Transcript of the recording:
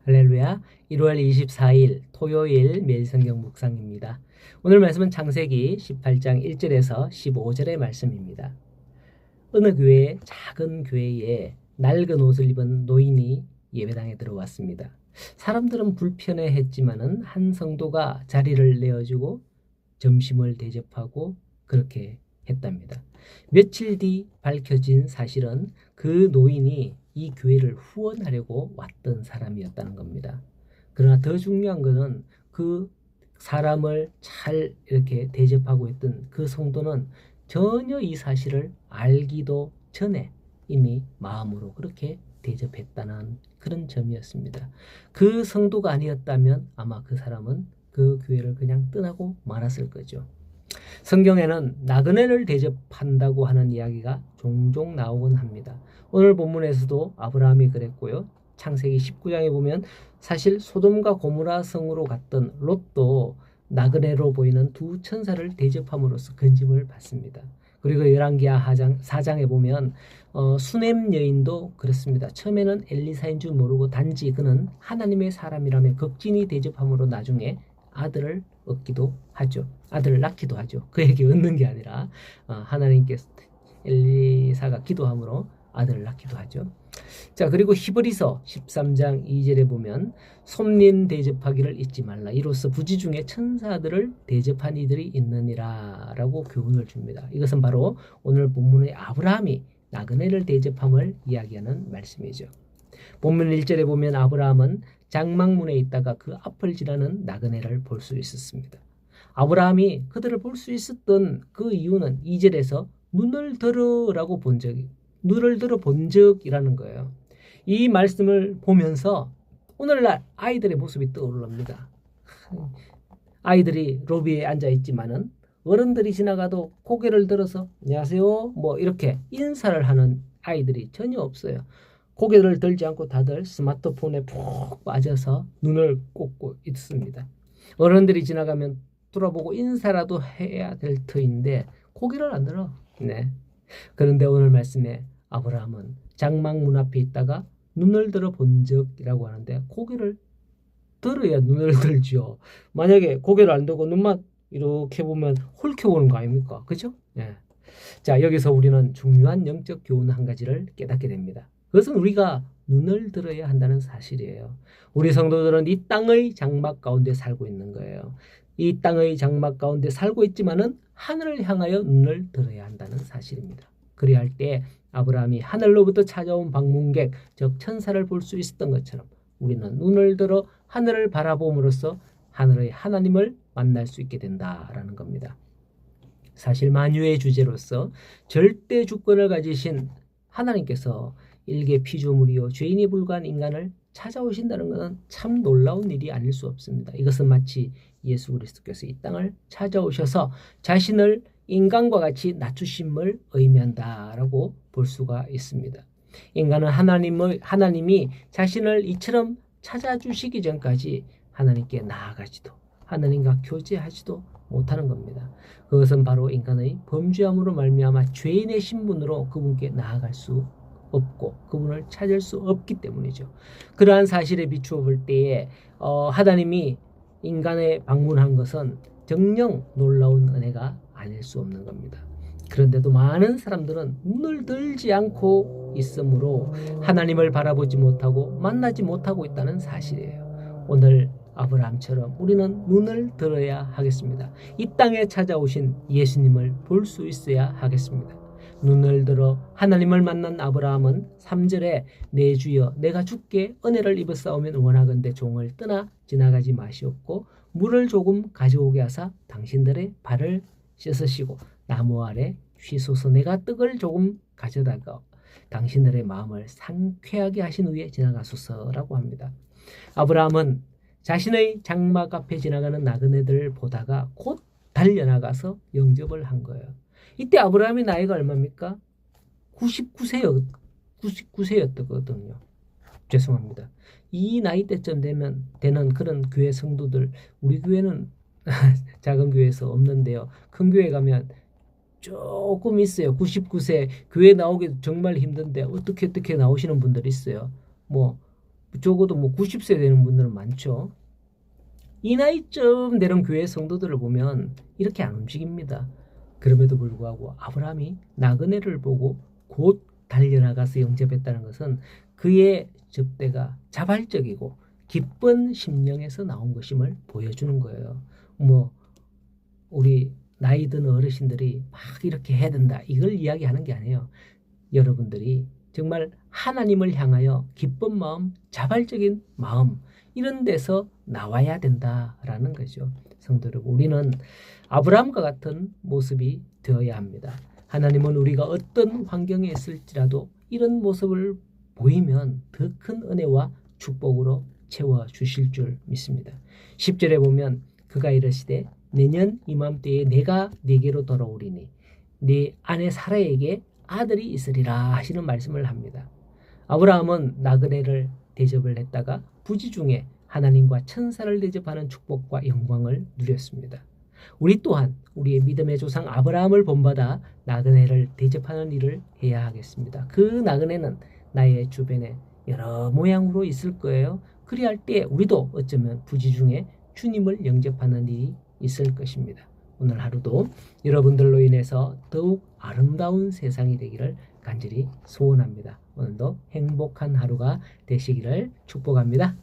할렐루야. 1월 24일 토요일 매일 성경 묵상입니다. 오늘 말씀은 창세기 18장 1절에서 15절의 말씀입니다. 어느 교회, 작은 교회에 낡은 옷을 입은 노인이 예배당에 들어왔습니다. 사람들은 불편해했지만은 한 성도가 자리를 내어주고 점심을 대접하고 그렇게 했답니다. 며칠 뒤 밝혀진 사실은 그 노인이 이 교회를 후원하려고 왔던 사람이었다는 겁니다. 그러나 더 중요한 것은 그 사람을 잘 이렇게 대접하고 있던 그 성도는 전혀 이 사실을 알기도 전에 이미 마음으로 그렇게 대접했다는 그런 점이었습니다. 그 성도가 아니었다면 아마 그 사람은 그 교회를 그냥 떠나고 말았을 거죠. 성경에는 나그네를 대접한다고 하는 이야기가 종종 나오곤 합니다. 오늘 본문에서도 아브라함이 그랬고요. 창세기 19장에 보면 사실 소돔과 고모라 성으로 갔던 롯도 나그네로 보이는 두 천사를 대접함으로써 건짐을 받습니다. 그리고 열왕기하 4장에 보면 수넴 여인도 그렇습니다. 처음에는 엘리사인 줄 모르고 단지 그는 하나님의 사람이라며 극진히 대접함으로 나중에 아들을 얻기도 하죠. 아들을 낳기도 하죠. 그에게 얻는 게 아니라 하나님께서 엘리사가 기도함으로 아들을 낳기도 하죠. 자, 그리고 히브리서 13장 2절에 보면 손님 대접하기를 잊지 말라. 이로써 부지 중에 천사들을 대접한 이들이 있느니라 라고 교훈을 줍니다. 이것은 바로 오늘 본문의 아브라함이 나그네를 대접함을 이야기하는 말씀이죠. 본문 1절에 보면 아브라함은 장막문에 있다가 그 앞을 지나는 나그네를 볼 수 있었습니다. 아브라함이 그들을 볼 수 있었던 그 이유는 2절에서 눈을 들어라고 눈을 들어 본 적이라는 거예요. 이 말씀을 보면서 오늘날 아이들의 모습이 떠오릅니다. 아이들이 로비에 앉아 있지만은 어른들이 지나가도 고개를 들어서 안녕하세요 뭐 이렇게 인사를 하는 아이들이 전혀 없어요. 고개를 들지 않고 다들 스마트폰에 푹 빠져서 눈을 꽂고 있습니다. 어른들이 지나가면 돌아보고 인사라도 해야 될 터인데 고개를 안 들어. 네. 그런데 오늘 말씀에 아브라함은 장막 문 앞에 있다가 눈을 들어 본 적이라고 하는데 고개를 들어야 눈을 들죠. 만약에 고개를 안 들고 눈만 이렇게 보면 홀켜보는 거 아닙니까? 그죠? 네. 자, 여기서 우리는 중요한 영적 교훈 한 가지를 깨닫게 됩니다. 그것은 우리가 눈을 들어야 한다는 사실이에요. 우리 성도들은 이 땅의 장막 가운데 살고 있는 거예요. 이 땅의 장막 가운데 살고 있지만은 하늘을 향하여 눈을 들어야 한다는 사실입니다. 그래야 할 때 아브라함이 하늘로부터 찾아온 방문객, 즉 천사를 볼 수 있었던 것처럼 우리는 눈을 들어 하늘을 바라봄으로써 하늘의 하나님을 만날 수 있게 된다라는 겁니다. 사실 만유의 주제로서 절대 주권을 가지신 하나님께서 일개 피조물이요 죄인이 불과한 인간을 찾아오신다는 것은 참 놀라운 일이 아닐 수 없습니다. 이것은 마치 예수 그리스도께서 이 땅을 찾아오셔서 자신을 인간과 같이 낮추심을 의미한다라고 볼 수가 있습니다. 인간은 하나님이 자신을 이처럼 찾아주시기 전까지 하나님께 나아가지도 하나님과 교제하지도 못하는 겁니다. 그것은 바로 인간의 범죄함으로 말미암아 죄인의 신분으로 그분께 나아갈 수 없고 그분을 찾을 수 없기 때문이죠. 그러한 사실에 비추어 볼 때에 하나님이 인간에 방문한 것은 정녕 놀라운 은혜가 아닐 수 없는 겁니다. 그런데도 많은 사람들은 눈을 들지 않고 있으므로 하나님을 바라보지 못하고 만나지 못하고 있다는 사실이에요. 오늘 아브라함처럼 우리는 눈을 들어야 하겠습니다. 이 땅에 찾아오신 예수님을 볼 수 있어야 하겠습니다. 눈을 들어 하나님을 만난 아브라함은 3절에 내 주여 내가 주께 은혜를 입었사오면 원하건대 종을 떠나 지나가지 마시옵고 물을 조금 가져오게 하사 당신들의 발을 씻으시고 나무 아래 쉬소서 내가 떡을 조금 가져다가 당신들의 마음을 상쾌하게 하신 후에 지나가소서라고 합니다. 아브라함은 자신의 장막 앞에 지나가는 나그네들을 보다가 곧 달려나가서 영접을 한 거예요. 이때 아브라함의 나이가 얼마입니까? 99세였거든요. 죄송합니다. 이 나이 때쯤 되는 그런 교회 성도들, 우리 교회는 작은 교회에서 없는데요. 큰 교회 가면 조금 있어요. 99세 교회 나오기 정말 힘든데 어떻게 나오시는 분들이 있어요. 뭐 적어도 뭐 90세 되는 분들은 많죠. 이 나이쯤 되는 교회 성도들을 보면 이렇게 안 움직입니다. 그럼에도 불구하고 아브라함이 나그네를 보고 곧 달려나가서 영접했다는 것은 그의 접대가 자발적이고 기쁜 심령에서 나온 것임을 보여주는 거예요. 뭐 우리 나이 든 어르신들이 막 이렇게 해야 된다 이걸 이야기하는 게 아니에요. 여러분들이 정말 하나님을 향하여 기쁜 마음, 자발적인 마음 이런 데서 나와야 된다라는 거죠. 성도 여러분, 우리는 아브라함과 같은 모습이 되어야 합니다. 하나님은 우리가 어떤 환경에 있을지라도 이런 모습을 보이면 더 큰 은혜와 축복으로 채워주실 줄 믿습니다. 10절에 보면 그가 이르시되 내년 이맘때에 내가 네게로 돌아오리니 네 아내 사라에게 아들이 있으리라 하시는 말씀을 합니다. 아브라함은 나그네를 대접을 했다가 부지 중에 하나님과 천사를 대접하는 축복과 영광을 누렸습니다. 우리 또한 우리의 믿음의 조상 아브라함을 본받아 나그네를 대접하는 일을 해야 하겠습니다. 그 나그네는 나의 주변에 여러 모양으로 있을 거예요. 그리할 때 우리도 어쩌면 부지 중에 주님을 영접하는 일이 있을 것입니다. 오늘 하루도 여러분들로 인해서 더욱 아름다운 세상이 되기를 간절히 소원합니다. 오늘도 행복한 하루가 되시기를 축복합니다.